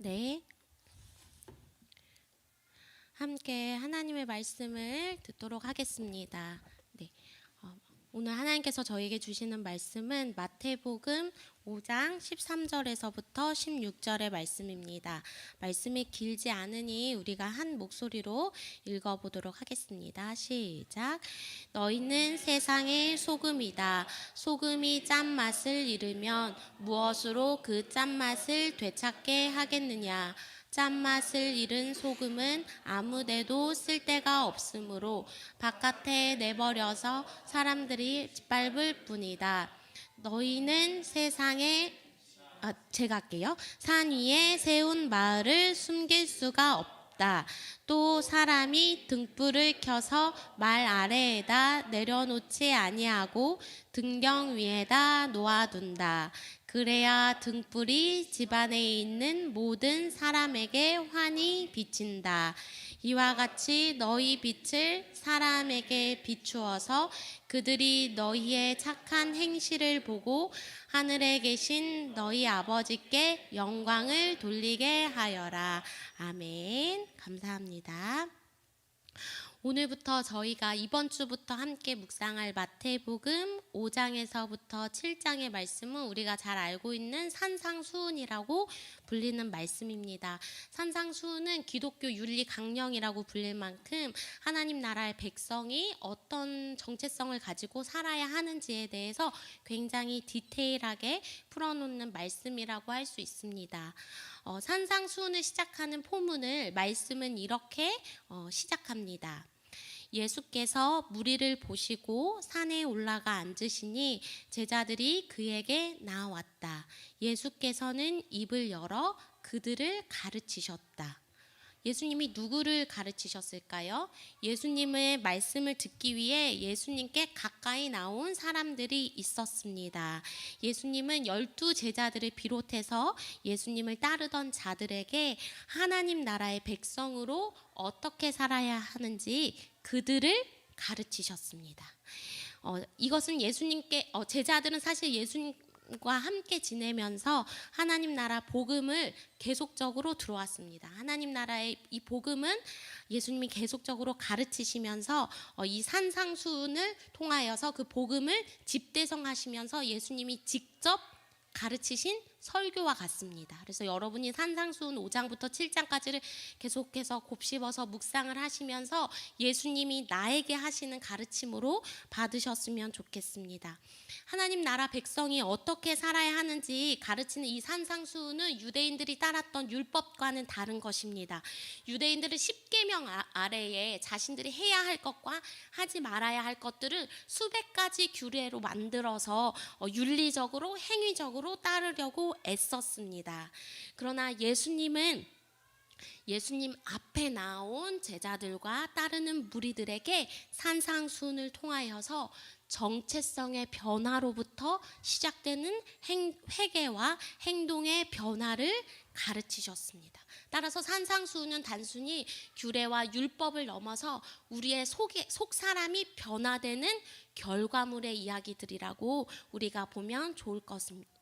네. 함께 하나님의 말씀을 듣도록 하겠습니다. 네. 오늘 하나님께서 저에게 주시는 말씀은 마태복음 5장 13절에서부터 16절의 말씀입니다. 말씀이 길지 않으니 우리가 한 목소리로 읽어보도록 하겠습니다. 시작. 너희는 세상의 소금이다. 소금이 짠맛을 잃으면 무엇으로 그 짠맛을 되찾게 하겠느냐. 짠맛을 잃은 소금은 아무데도 쓸데가 없으므로 바깥에 내버려서 사람들이 짓밟을 뿐이다. 너희는 제가 할게요. 산 위에 세운 마을을 숨길 수가 없다. 또 사람이 등불을 켜서 말 아래에다 내려놓지 아니하고 등경 위에다 놓아둔다. 그래야 등불이 집안에 있는 모든 사람에게 환히 비친다. 이와 같이 너희 빛을 사람에게 비추어서 그들이 너희의 착한 행실을 보고 하늘에 계신 너희 아버지께 영광을 돌리게 하여라. 아멘. 감사합니다. 오늘부터 저희가 이번 주부터 함께 묵상할 마태복음 5장에서부터 7장의 말씀은 우리가 잘 알고 있는 산상수훈이라고 불리는 말씀입니다. 산상수훈은 기독교 윤리 강령이라고 불릴 만큼 하나님 나라의 백성이 어떤 정체성을 가지고 살아야 하는지에 대해서 굉장히 디테일하게 풀어놓는 말씀이라고 할 수 있습니다. 산상수훈을 시작하는 포문을 말씀은 이렇게 시작합니다. 예수께서 무리를 보시고 산에 올라가 앉으시니 제자들이 그에게 나왔다. 예수께서는 입을 열어 그들을 가르치셨다. 예수님이 누구를 가르치셨을까요? 예수님의 말씀을 듣기 위해 예수님께 가까이 나온 사람들이 있었습니다. 예수님은 12 제자들을 비롯해서 예수님을 따르던 자들에게 하나님 나라의 백성으로 어떻게 살아야 하는지 그들을 가르치셨습니다. 이것은 제자들은 사실 예수님과 함께 지내면서 하나님 나라 복음을 계속적으로 들어왔습니다. 하나님 나라의 이 복음은 예수님이 계속적으로 가르치시면서 이 산상수훈을 통하여서 그 복음을 집대성하시면서 예수님이 직접 가르치신 설교와 같습니다. 그래서 여러분이 산상수훈 5장부터 7장까지를 계속해서 곱씹어서 묵상을 하시면서 예수님이 나에게 하시는 가르침으로 받으셨으면 좋겠습니다. 하나님 나라 백성이 어떻게 살아야 하는지 가르치는 이 산상수훈은 유대인들이 따랐던 율법과는 다른 것입니다. 유대인들은 10계명 아래에 자신들이 해야 할 것과 하지 말아야 할 것들을 수백 가지 규례로 만들어서 윤리적으로 행위적으로 따르려고 애썼습니다. 그러나 예수님 앞에 나온 제자들과 따르는 무리들에게 산상수훈을 통하여서 정체성의 변화로부터 시작되는 회개와 행동의 변화를 가르치셨습니다. 따라서 산상수훈은 단순히 규례와 율법을 넘어서 우리의 속 사람이 변화되는 결과물의 이야기들이라고 우리가 보면 좋을 것입니다.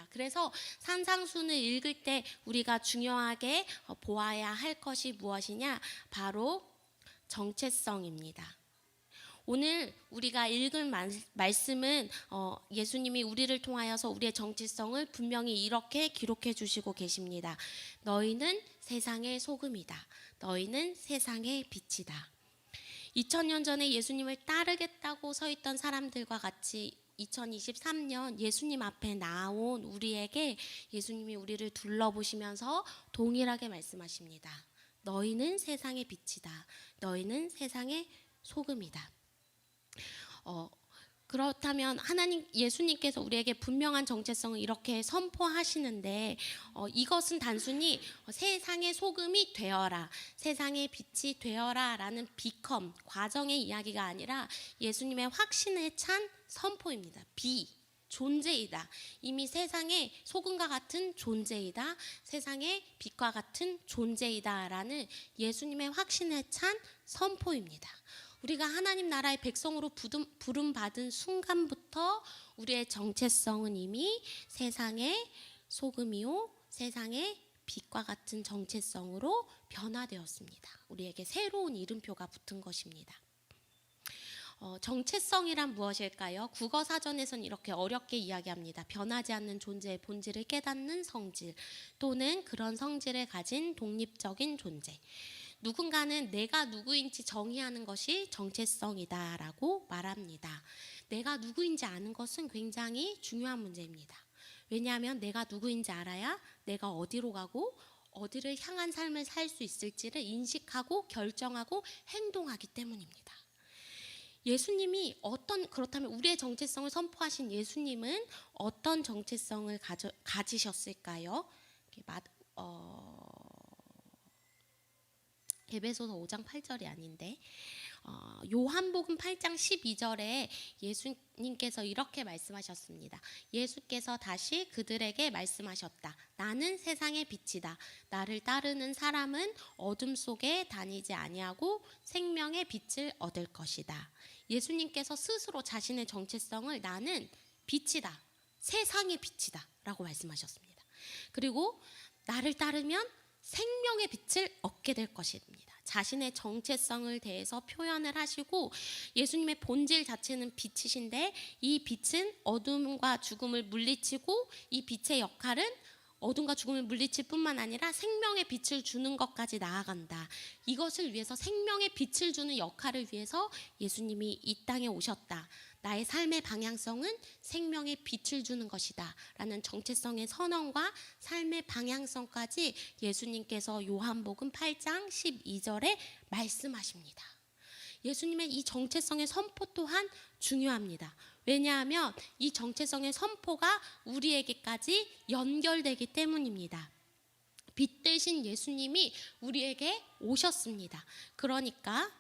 그래서 산상수훈을 읽을 때 우리가 중요하게 보아야 할 것이 무엇이냐? 바로 정체성입니다. 오늘 우리가 읽은 말씀은 예수님이 우리를 통하여서 우리의 정체성을 분명히 이렇게 기록해 주시고 계십니다. 너희는 세상의 소금이다. 너희는 세상의 빛이다. 2000년 전에 예수님을 따르겠다고 서 있던 사람들과 같이 2023년 예수님 앞에 나온 우리에게 예수님이 우리를 둘러보시면서 동일하게 말씀하십니다. 너희는 세상의 빛이다. 너희는 세상의 소금이다. 그렇다면 예수님께서 우리에게 분명한 정체성을 이렇게 선포하시는데 이것은 단순히 세상의 소금이 되어라, 세상의 빛이 되어라 라는 비컴 과정의 이야기가 아니라 예수님의 확신에 찬 선포입니다. 존재이다. 이미 세상의 소금과 같은 존재이다. 세상의 빛과 같은 존재이다 라는 예수님의 확신에 찬 선포입니다. 우리가 하나님 나라의 백성으로 부름받은 순간부터 우리의 정체성은 이미 세상의 소금이요 세상의 빛과 같은 정체성으로 변화되었습니다. 우리에게 새로운 이름표가 붙은 것입니다. 정체성이란 무엇일까요? 국어사전에서는 이렇게 어렵게 이야기합니다. 변하지 않는 존재의 본질을 깨닫는 성질, 또는 그런 성질을 가진 독립적인 존재. 누군가는 내가 누구인지 정의하는 것이 정체성이다라고 말합니다. 내가 누구인지 아는 것은 굉장히 중요한 문제입니다. 왜냐하면 내가 누구인지 알아야 내가 어디로 가고 어디를 향한 삶을 살 수 있을지를 인식하고 결정하고 행동하기 때문입니다. 예수님이 그렇다면 우리의 정체성을 선포하신 예수님은 어떤 정체성을 가지셨을까요? 에베소서 5장 8절이 아닌데 요한복음 8장 12절에 예수님께서 이렇게 말씀하셨습니다. 예수께서 다시 그들에게 말씀하셨다. 나는 세상의 빛이다. 나를 따르는 사람은 어둠 속에 다니지 아니하고 생명의 빛을 얻을 것이다. 예수님께서 스스로 자신의 정체성을 나는 빛이다. 세상의 빛이다 라고 말씀하셨습니다. 그리고 나를 따르면 생명의 빛을 얻게 될 것입니다. 자신의 정체성을 대해서 표현을 하시고 예수님의 본질 자체는 빛이신데 이 빛은 어둠과 죽음을 물리치고 이 빛의 역할은 어둠과 죽음을 물리칠 뿐만 아니라 생명의 빛을 주는 것까지 나아간다. 이것을 위해서 생명의 빛을 주는 역할을 위해서 예수님이 이 땅에 오셨다. 나의 삶의 방향성은 생명의 빛을 주는 것이다 라는 정체성의 선언과 삶의 방향성까지 예수님께서 요한복음 8장 12절에 말씀하십니다. 예수님의 이 정체성의 선포 또한 중요합니다. 왜냐하면 이 정체성의 선포가 우리에게까지 연결되기 때문입니다. 빛 대신 예수님이 우리에게 오셨습니다. 그러니까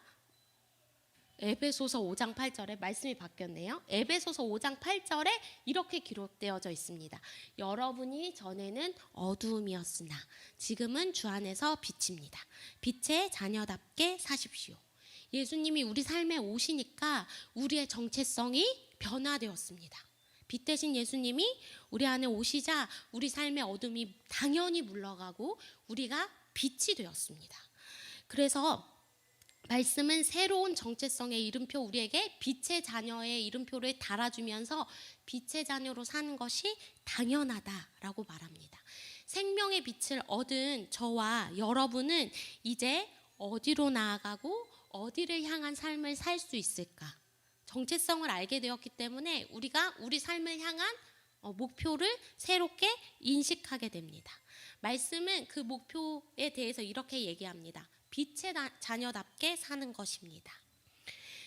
에베소서 5장 8절에 말씀이 바뀌었네요. 에베소서 5장 8절에 이렇게 기록되어져 있습니다. 여러분이 전에는 어두움이었으나 지금은 주 안에서 빛입니다. 빛의 자녀답게 사십시오. 예수님이 우리 삶에 오시니까 우리의 정체성이 변화되었습니다. 빛 대신 예수님이 우리 안에 오시자 우리 삶의 어둠이 당연히 물러가고 우리가 빛이 되었습니다. 그래서 말씀은 새로운 정체성의 이름표 우리에게 빛의 자녀의 이름표를 달아주면서 빛의 자녀로 사는 것이 당연하다라고 말합니다. 생명의 빛을 얻은 저와 여러분은 이제 어디로 나아가고 어디를 향한 삶을 살 수 있을까? 정체성을 알게 되었기 때문에 우리가 우리 삶을 향한 목표를 새롭게 인식하게 됩니다. 말씀은 그 목표에 대해서 이렇게 얘기합니다. 빛의 자녀답게 사는 것입니다.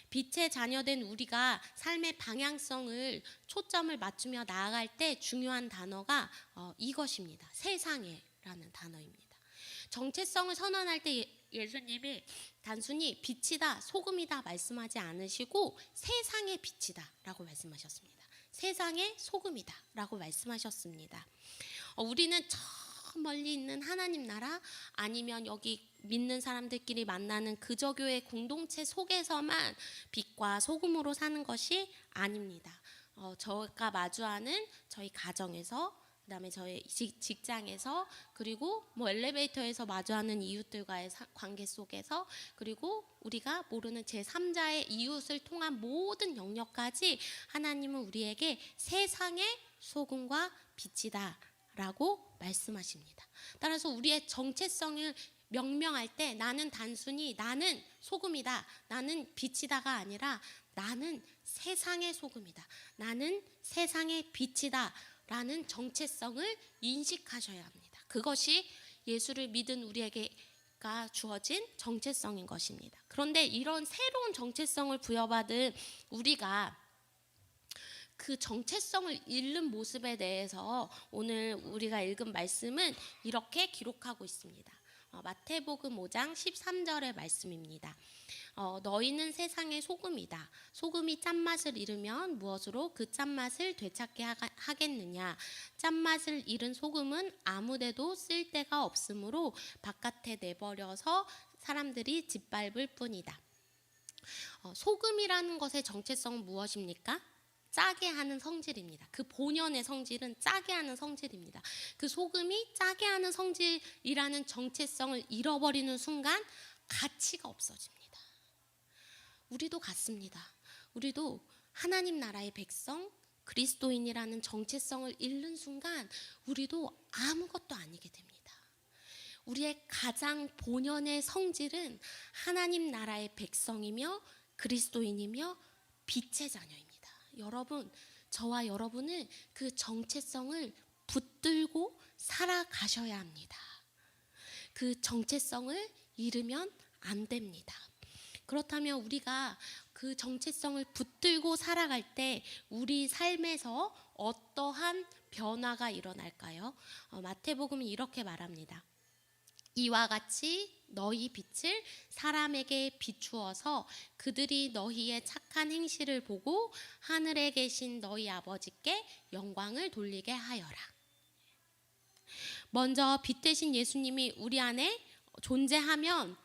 빛의 자녀된 우리가 삶의 방향성을 초점을 맞추며 나아갈 때 중요한 단어가 이것입니다. 세상에라는 단어입니다. 정체성을 선언할 때 예수님이 단순히 빛이다, 소금이다 말씀하지 않으시고 세상의 빛이다 라고 말씀하셨습니다. 세상의 소금이다 라고 말씀하셨습니다. 우리는 저 멀리 있는 하나님 나라 아니면 여기 믿는 사람들끼리 만나는 그저교회 공동체 속에서만 빛과 소금으로 사는 것이 아닙니다. 저가 마주하는 저희 가정에서, 그다음에 저희 직장에서, 그리고 엘리베이터에서 마주하는 이웃들과의 관계 속에서, 그리고 우리가 모르는 제3자의 이웃을 통한 모든 영역까지 하나님은 우리에게 세상의 소금과 빛이다 라고 말씀하십니다. 따라서 우리의 정체성을 명명할 때 나는 단순히 나는 소금이다, 나는 빛이다가 아니라 나는 세상의 소금이다, 나는 세상의 빛이다 라는 정체성을 인식하셔야 합니다. 그것이 예수를 믿은 우리에게가 주어진 정체성인 것입니다. 그런데 이런 새로운 정체성을 부여받은 우리가 그 정체성을 잃는 모습에 대해서 오늘 우리가 읽은 말씀은 이렇게 기록하고 있습니다. 마태복음 5장 13절의 말씀입니다. 너희는 세상의 소금이다. 소금이 짠맛을 잃으면 무엇으로 그 짠맛을 되찾게 하겠느냐. 짠맛을 잃은 소금은 아무데도 쓸 데가 없으므로 바깥에 내버려서 사람들이 짓밟을 뿐이다. 소금이라는 것의 정체성은 무엇입니까? 짜게 하는 성질입니다. 그 본연의 성질은 짜게 하는 성질입니다. 그 소금이 짜게 하는 성질이라는 정체성을 잃어버리는 순간 가치가 없어집니다. 우리도 같습니다. 우리도 하나님 나라의 백성, 그리스도인이라는 정체성을 잃는 순간 우리도 아무것도 아니게 됩니다. 우리의 가장 본연의 성질은 하나님 나라의 백성이며 그리스도인이며 빛의 자녀입니다. 여러분, 저와 여러분은 그 정체성을 붙들고 살아가셔야 합니다. 그 정체성을 잃으면 안 됩니다. 그렇다면 우리가 그 정체성을 붙들고 살아갈 때 우리 삶에서 어떠한 변화가 일어날까요? 마태복음은 이렇게 말합니다. 이와 같이 너희 빛을 사람에게 비추어서 그들이 너희의 착한 행실을 보고 하늘에 계신 너희 아버지께 영광을 돌리게 하여라. 먼저 빛 되신 예수님이 우리 안에 존재하면,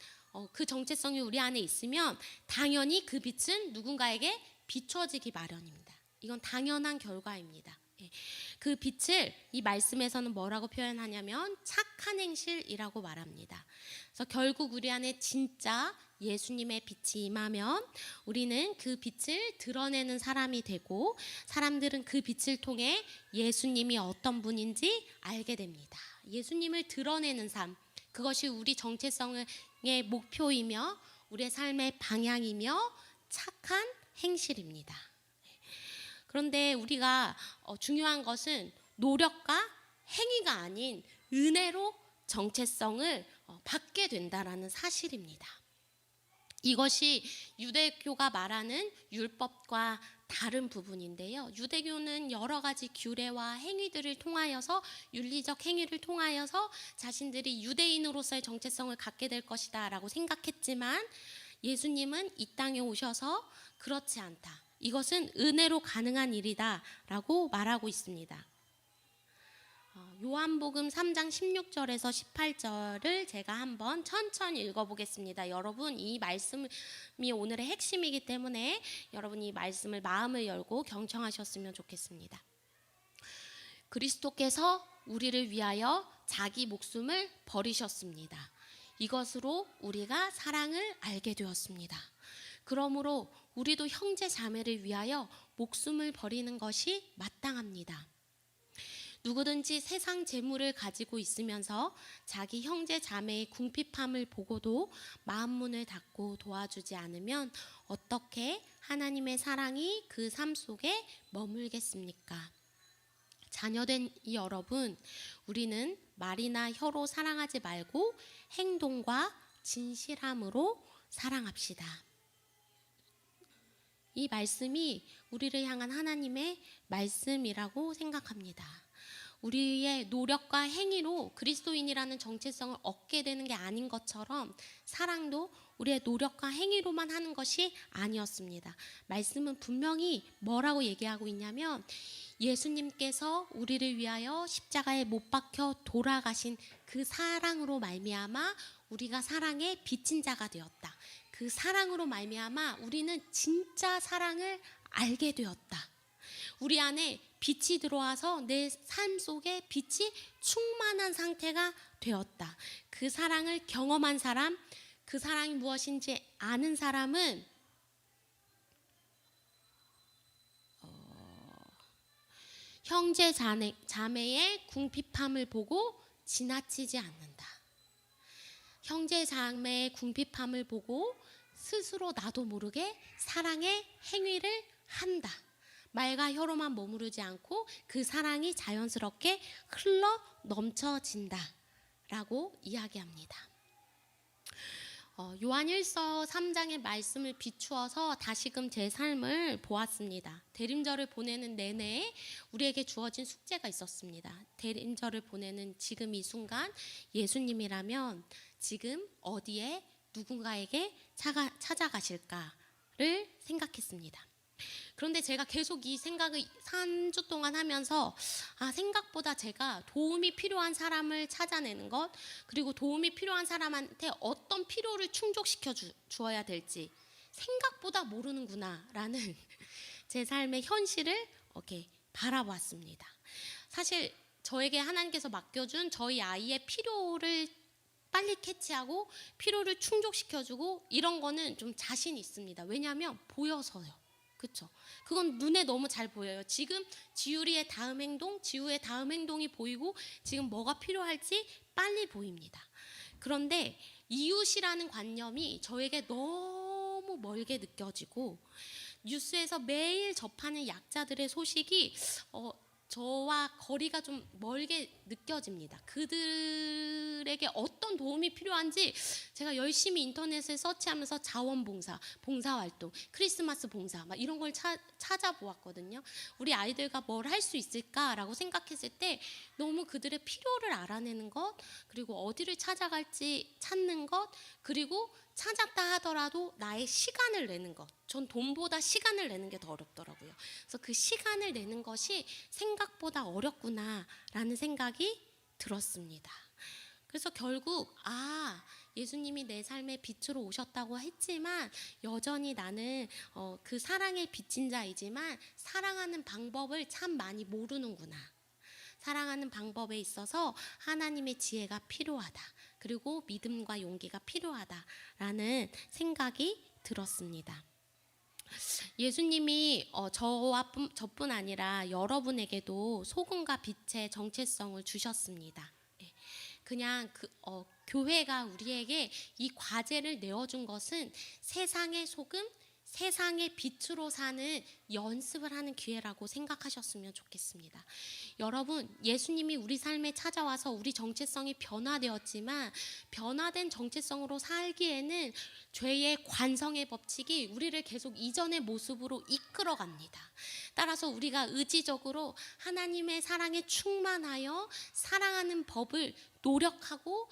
그 정체성이 우리 안에 있으면 당연히 그 빛은 누군가에게 비춰지기 마련입니다. 이건 당연한 결과입니다. 그 빛을 이 말씀에서는 뭐라고 표현하냐면 착한 행실이라고 말합니다. 그래서 결국 우리 안에 진짜 예수님의 빛이 임하면 우리는 그 빛을 드러내는 사람이 되고 사람들은 그 빛을 통해 예수님이 어떤 분인지 알게 됩니다. 예수님을 드러내는 삶, 그것이 우리 정체성의 목표이며 우리의 삶의 방향이며 착한 행실입니다. 그런데 우리가 중요한 것은 노력과 행위가 아닌 은혜로 정체성을 받게 된다라는 사실입니다. 이것이 유대교가 말하는 율법과 다른 부분인데요. 유대교는 여러 가지 규례와 행위들을 통하여서 윤리적 행위를 통하여서 자신들이 유대인으로서의 정체성을 갖게 될 것이다 라고 생각했지만 예수님은 이 땅에 오셔서 그렇지 않다. 이것은 은혜로 가능한 일이다 라고 말하고 있습니다. 요한복음 3장 16절에서 18절을 제가 한번 천천히 읽어보겠습니다. 여러분, 이 말씀이 오늘의 핵심이기 때문에 여러분 이 말씀을 마음을 열고 경청하셨으면 좋겠습니다. 그리스도께서 우리를 위하여 자기 목숨을 버리셨습니다. 이것으로 우리가 사랑을 알게 되었습니다. 그러므로 우리도 형제 자매를 위하여 목숨을 버리는 것이 마땅합니다. 누구든지 세상 재물을 가지고 있으면서 자기 형제 자매의 궁핍함을 보고도 마음 문을 닫고 도와주지 않으면 어떻게 하나님의 사랑이 그 삶 속에 머물겠습니까? 자녀된 이 여러분, 우리는 말이나 혀로 사랑하지 말고 행동과 진실함으로 사랑합시다. 이 말씀이 우리를 향한 하나님의 말씀이라고 생각합니다. 우리의 노력과 행위로 그리스도인이라는 정체성을 얻게 되는 게 아닌 것처럼 사랑도 우리의 노력과 행위로만 하는 것이 아니었습니다. 말씀은 분명히 뭐라고 얘기하고 있냐면 예수님께서 우리를 위하여 십자가에 못 박혀 돌아가신 그 사랑으로 말미암아 우리가 사랑의 빚진 자가 되었다. 그 사랑으로 말미암아 우리는 진짜 사랑을 알게 되었다. 우리 안에 빛이 들어와서 내 삶 속에 빛이 충만한 상태가 되었다. 그 사랑을 경험한 사람, 그 사랑이 무엇인지 아는 사람은 형제 자매의 궁핍함을 보고 지나치지 않는다. 형제 자매의 궁핍함을 보고 스스로 나도 모르게 사랑의 행위를 한다. 말과 혀로만 머무르지 않고 그 사랑이 자연스럽게 흘러 넘쳐진다 라고 이야기합니다. 요한일서 3장의 말씀을 비추어서 다시금 제 삶을 보았습니다. 대림절을 보내는 내내 우리에게 주어진 숙제가 있었습니다. 대림절을 보내는 지금 이 순간 예수님이라면 지금 어디에 누군가에게 찾아가실까를 생각했습니다. 그런데 제가 계속 이 생각을 3주 동안 하면서 생각보다 제가 도움이 필요한 사람을 찾아내는 것, 그리고 도움이 필요한 사람한테 어떤 필요를 충족시켜 주어야 될지 생각보다 모르는구나 라는 제 삶의 현실을 이렇게 바라보았습니다. 사실 저에게 하나님께서 맡겨준 저희 아이의 필요를 빨리 캐치하고 필요를 충족시켜주고 이런 거는 좀 자신 있습니다. 왜냐하면 보여서요. 그렇죠? 그건 눈에 너무 잘 보여요. 지금 지율이의 다음 행동, 지우의 다음 행동이 보이고 지금 뭐가 필요할지 빨리 보입니다. 그런데 이웃이라는 관념이 저에게 너무 멀게 느껴지고 뉴스에서 매일 접하는 약자들의 소식이 저와 거리가 좀 멀게 느껴집니다. 그들에게 어떤 도움이 필요한지 제가 열심히 인터넷에 서치하면서 자원봉사, 봉사활동, 크리스마스 봉사 막 이런 걸 찾아보았거든요. 우리 아이들과 뭘 할 수 있을까라고 생각했을 때 너무 그들의 필요를 알아내는 것, 그리고 어디를 찾아갈지 찾는 것, 그리고 찾았다 하더라도 나의 시간을 내는 것. 전 돈보다 시간을 내는 게 더 어렵더라고요. 그래서 그 시간을 내는 것이 생각보다 어렵구나라는 생각이 들었습니다. 그래서 결국 예수님이 내 삶의 빛으로 오셨다고 했지만 여전히 나는 그 사랑의 빚진 자이지만 사랑하는 방법을 참 많이 모르는구나. 사랑하는 방법에 있어서 하나님의 지혜가 필요하다. 그리고 믿음과 용기가 필요하다라는 생각이 들었습니다. 예수님이 저뿐 아니라 여러분에게도 소금과 빛의 정체성을 주셨습니다. 그냥 교회가 우리에게 이 과제를 내어준 것은 세상의 소금, 세상의 빛으로 사는 연습을 하는 기회라고 생각하셨으면 좋겠습니다. 여러분, 예수님이 우리 삶에 찾아와서 우리 정체성이 변화되었지만 변화된 정체성으로 살기에는 죄의 관성의 법칙이 우리를 계속 이전의 모습으로 이끌어갑니다. 따라서 우리가 의지적으로 하나님의 사랑에 충만하여 사랑하는 법을 노력하고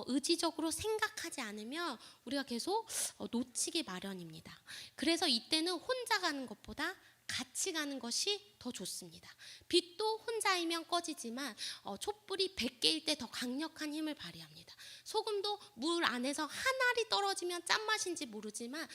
의지적으로 생각하지 않으면 우리가 계속 놓치기 마련입니다. 그래서 이때는 혼자 가는 것보다 같이 가는 것이 더 좋습니다. 빛도 혼자이면 꺼지지만 촛불이 100개일 때 더 강력한 힘을 발휘합니다. 소금도 물 안에서 한 알이 떨어지면 짠맛인지 모르지만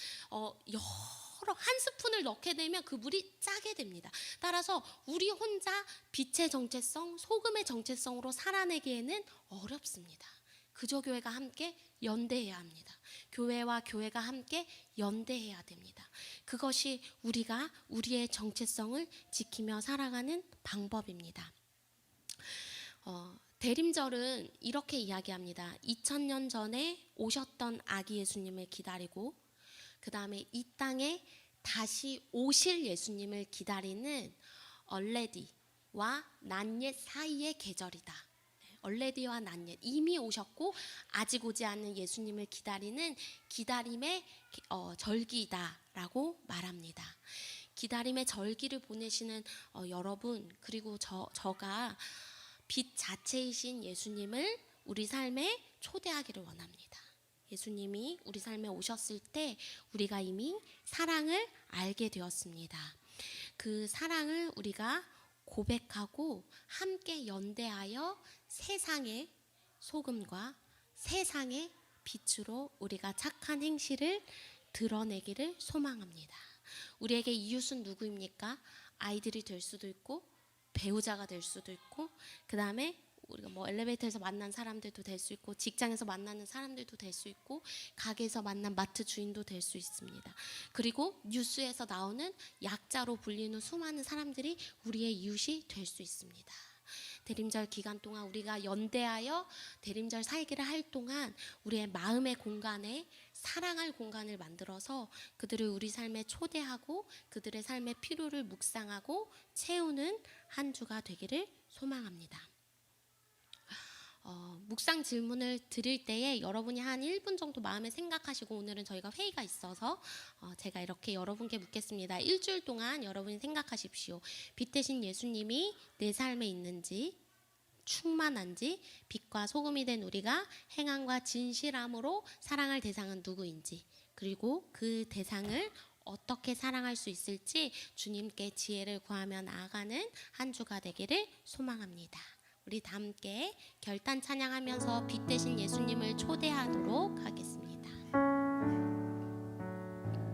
한 스푼을 넣게 되면 그 물이 짜게 됩니다. 따라서 우리 혼자 빛의 정체성, 소금의 정체성으로 살아내기에는 어렵습니다. 그저 교회가 함께 연대해야 합니다. 교회와 교회가 함께 연대해야 됩니다. 그것이 우리가 우리의 정체성을 지키며 살아가는 방법입니다. 대림절은 이렇게 이야기합니다. 2000년 전에 오셨던 아기 예수님을 기다리고 그 다음에 이 땅에 다시 오실 예수님을 기다리는 얼레디와 낫옛 사이의 계절이다. 얼레디와 낫옛, 이미 오셨고 아직 오지 않는 예수님을 기다리는 기다림의 절기다라고 말합니다. 기다림의 절기를 보내시는 여러분, 그리고 저가 빛 자체이신 예수님을 우리 삶에 초대하기를 원합니다. 예수님이 우리 삶에 오셨을 때 우리가 이미 사랑을 알게 되었습니다. 그 사랑을 우리가 고백하고 함께 연대하여 세상의 소금과 세상의 빛으로 우리가 착한 행실을 드러내기를 소망합니다. 우리에게 이웃은 누구입니까? 아이들이 될 수도 있고 배우자가 될 수도 있고 그 다음에 우리가 엘리베이터에서 만난 사람들도 될 수 있고 직장에서 만나는 사람들도 될 수 있고 가게에서 만난 마트 주인도 될 수 있습니다. 그리고 뉴스에서 나오는 약자로 불리는 수많은 사람들이 우리의 이웃이 될 수 있습니다. 대림절 기간 동안 우리가 연대하여 대림절 살기를 할 동안 우리의 마음의 공간에 사랑할 공간을 만들어서 그들을 우리 삶에 초대하고 그들의 삶의 필요를 묵상하고 채우는 한 주가 되기를 소망합니다. 묵상 질문을 드릴 때에 여러분이 한 1분 정도 마음에 생각하시고 오늘은 저희가 회의가 있어서 제가 이렇게 여러분께 묻겠습니다. 일주일 동안 여러분이 생각하십시오. 빛 대신 예수님이 내 삶에 있는지 충만한지 빛과 소금이 된 우리가 행함과 진실함으로 사랑할 대상은 누구인지 그리고 그 대상을 어떻게 사랑할 수 있을지 주님께 지혜를 구하며 나아가는 한 주가 되기를 소망합니다. 우리 다 함께 결단 찬양하면서 빛 대신 예수님을 초대하도록 하겠습니다.